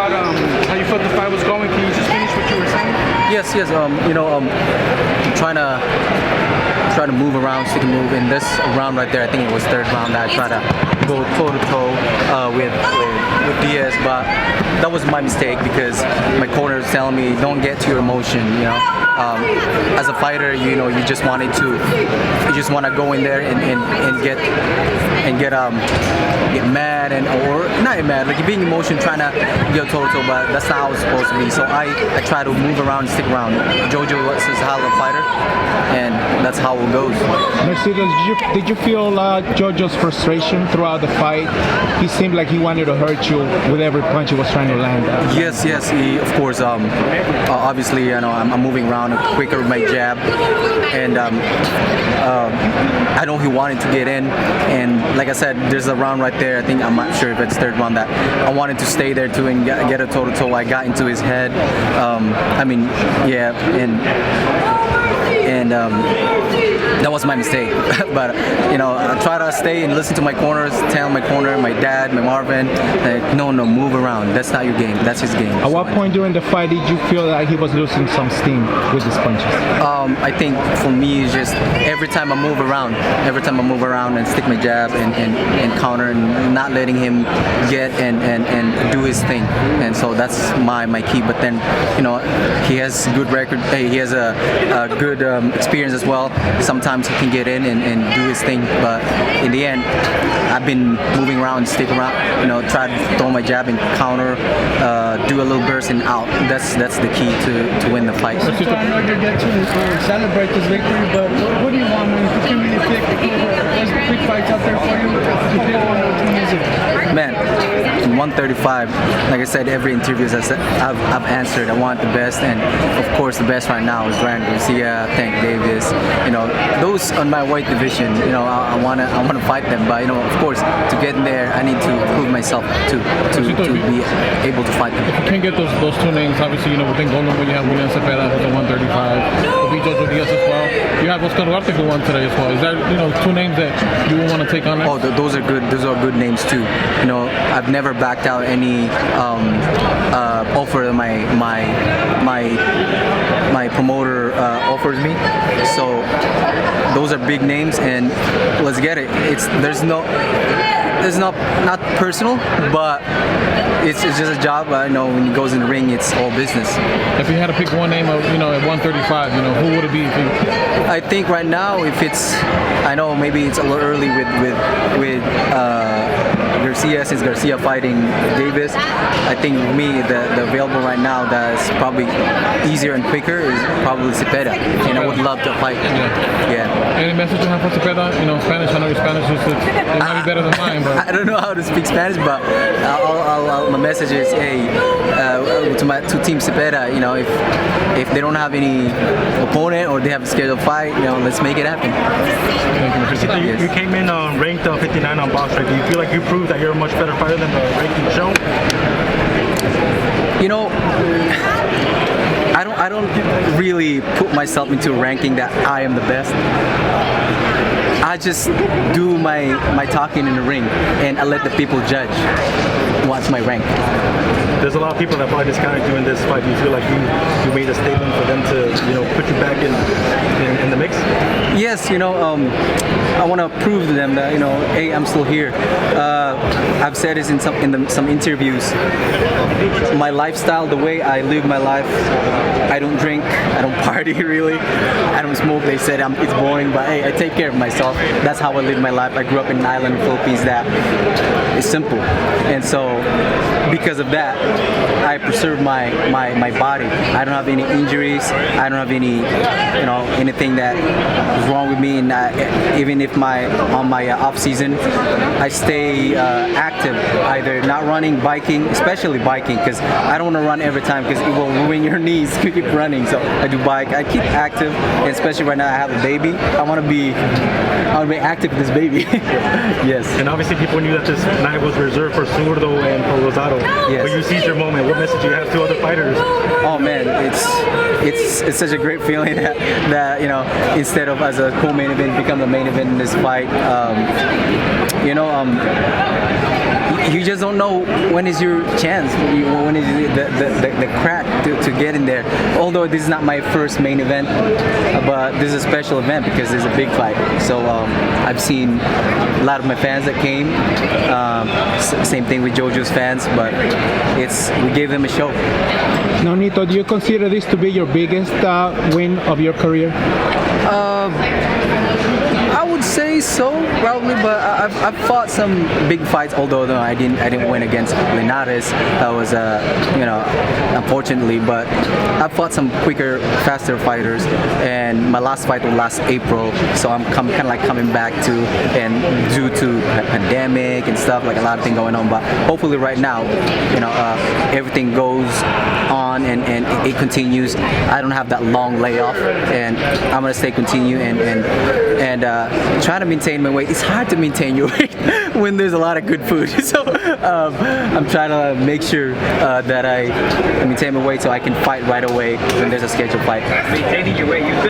about how you felt the fight was going? Can you just finish what you were saying? Yes. Try to move around, stick and move. In this round right there, I think it was third round that I tried to go toe to toe with Diaz, but that was my mistake because my corner is telling me don't get to your emotion. As a fighter, you just want to go in there and get mad or not mad, like you're being emotional, trying to go toe to toe, but that's not how it's supposed to be. So I try to move around and stick around. Jojo is a hell of a fighter, and that's how it goes. Mercito, did you feel Jojo's frustration throughout the fight? He seemed like he wanted to hurt you with every punch he was trying to land. Yes, he, of course. Obviously, I'm moving around quicker with my jab, and I know he wanted to get in, and like I said, there's a round right there. I think I'm not sure if it's third round that I wanted to stay there too and get a toe to toe. I got into his head. That was my mistake. But I try to stay and listen to my corners, tell my corner, my dad, my Marvin, no, move around. That's not your game. That's his game. At what point during the fight did you feel like he was losing some steam with his punches? I think for me, it's just every time I move around and stick my jab and counter and not letting him get and do his thing. And so that's my key. But then, he has good record. He has a good experience as well. Sometimes he can get in and do his thing, but in the end, I've been moving around, stick around, try to throw my jab and counter, do a little burst and out. That's the key to win the fight. So I know you're getting to celebrate this victory, but what do you want when you can really pick? There's big fights out there for you. You pick one, which one is it? Man, in 135, like I said, every interview I've answered, I want the best, and of course the best right now is Ryan Garcia, Tank Davis. Those on my weight division, I wanna fight them, but of course, to get in there, I need to prove myself to be able to fight them. If you can't get those two names, obviously, within Golden Boy, you have William Cepeda who's at 135, will be Jojo Diaz as well. You have Oscar Duarte who won today as well. Is there, two names that you would want to take on there? Oh, those are good. Those are good names too. I've never backed out any offer that my promoter offers me. So those are big names, and let's get it. There's not personal, but it's just a job. When he goes in the ring, it's all business. If you had to pick one name of, at 135, who would it be? I think right now, I know maybe it's a little early with Garcia, since Garcia fighting Davis. I think for me, the available right now that's probably easier and quicker is probably Cepeda, and I would love to fight. Yeah. Any message you have for Cepeda? Spanish. I know your Spanish it might be better than mine, but I don't know how to speak Spanish, but my message is, to Team Cepeda, if they don't have any opponent or they have a scheduled fight, let's make it happen. Thank you. You came in ranked 59 on box rate. Do you feel like you proved that you're a much better fighter than the ranking show? I don't really put myself into a ranking that I am the best. I just do my talking in the ring, and I let the people judge what's my rank. There's a lot of people that probably discounted you in this fight. Do you feel like you made a statement for them to put you back in the mix? Yes, I want to prove to them that hey, I'm still here. I've said this in some interviews. My lifestyle, the way I live my life, I don't drink, I don't party really, I don't smoke. They said it's boring, but hey, I take care of myself. That's how I live my life. I grew up in an island, Philippines, that is simple, and so because of that, I preserve my body. I don't have any injuries. I don't have any anything that is wrong with me. And even if on my off season, I stay active, either not running, biking, especially biking, because I don't want to run every time because it will ruin your knees if you keep running. So I do bike. I keep active, and especially right now I have a baby. I want to be active with this baby. Yes. And obviously people knew that this night was reserved for Zurdo and for Rosado. Yes. But you seized your moment. What message do you have to other fighters? Oh man, it's such a great feeling that instead of as a co-main event become the main event in this fight. you just don't know when is your chance, when is the crack to get in there. Although this is not my first main event, but this is a special event because it's a big fight. So I've seen a lot of my fans that came. Same thing with Jojo's fans, but we gave them a show. Now, Nito, do you consider this to be your biggest win of your career? I would say so, probably, but I've fought some big fights. Although no, I didn't win against Linares. That was unfortunately. But I fought some quicker, faster fighters, and my last fight was last April. So I'm kind of like coming back to, and due to pandemic and stuff, like a lot of things going on. But hopefully, right now, everything goes on and it continues. I don't have that long layoff, and I'm gonna stay continue and try to maintain my weight. It's hard to maintain your weight when there's a lot of good food. So I'm trying to make sure that I maintain my weight so I can fight right away when there's a scheduled fight. Maintaining your weight.